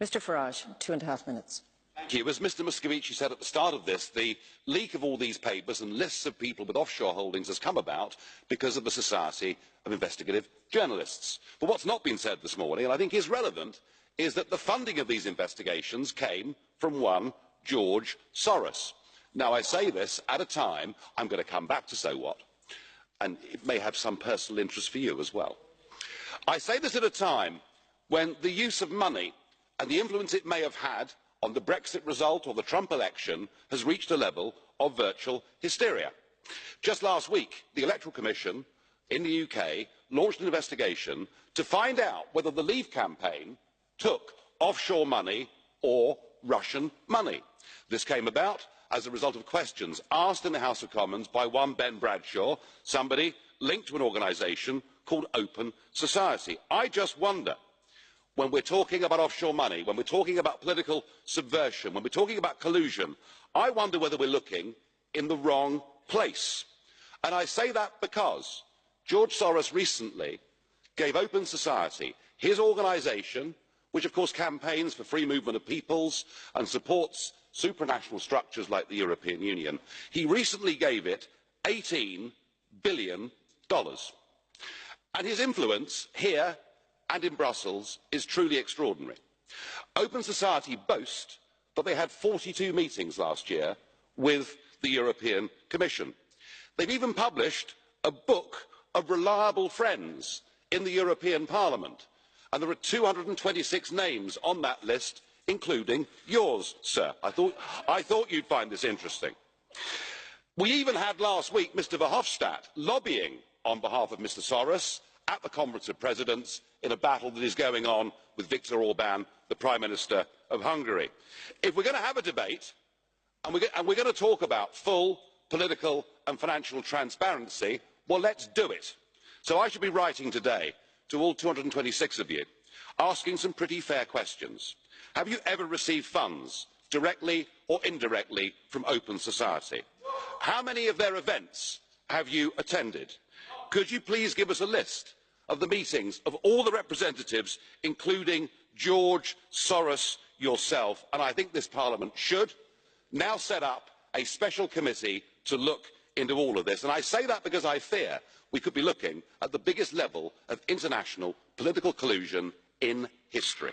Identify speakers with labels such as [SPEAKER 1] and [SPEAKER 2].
[SPEAKER 1] Mr Farage, 2.5 minutes.
[SPEAKER 2] Thank you. As Mr Moscovici said at the start of this, the leak of all these papers and lists of people with offshore holdings has come about because of the Society of Investigative Journalists. But what's not been said this morning, and I think is relevant, is that the funding of these investigations came from one George Soros. Now, I say this at a time, I'm going to come back to so what, and it may have some personal interest for you as well. I say this at a time when the use of money and the influence it may have had on the Brexit result or the Trump election has reached a level of virtual hysteria. Just last week, the Electoral Commission in the UK launched an investigation to find out whether the Leave campaign took offshore money or Russian money. This came about as a result of questions asked in the House of Commons by one Ben Bradshaw, somebody linked to an organisation called Open Society. I just wonder, when we're talking about offshore money, when we're talking about political subversion, when we're talking about collusion, I wonder whether we're looking in the wrong place. And I say that because George Soros recently gave Open Society, his organisation, which of course campaigns for free movement of peoples and supports supranational structures like the European Union, he recently gave it $18 billion. And his influence here and in Brussels is truly extraordinary. Open Society boast that they had 42 meetings last year with the European Commission. They've even published a book of reliable friends in the European Parliament, and there are 226 names on that list, including yours, sir. I thought you'd find this interesting. We even had last week Mr Verhofstadt lobbying on behalf of Mr Soros at the Conference of Presidents in a battle that is going on with Viktor Orban, the Prime Minister of Hungary. If we're going to have a debate and we're going to talk about full political and financial transparency, well, let's do it. So I should be writing today to all 226 of you, asking some pretty fair questions. Have you ever received funds, directly or indirectly, from Open Society? How many of their events have you attended? Could you please give us a list of the meetings of all the representatives, including George Soros yourself? And I think this Parliament should now set up a special committee to look into all of this. And I say that because I fear we could be looking at the biggest level of international political collusion in history.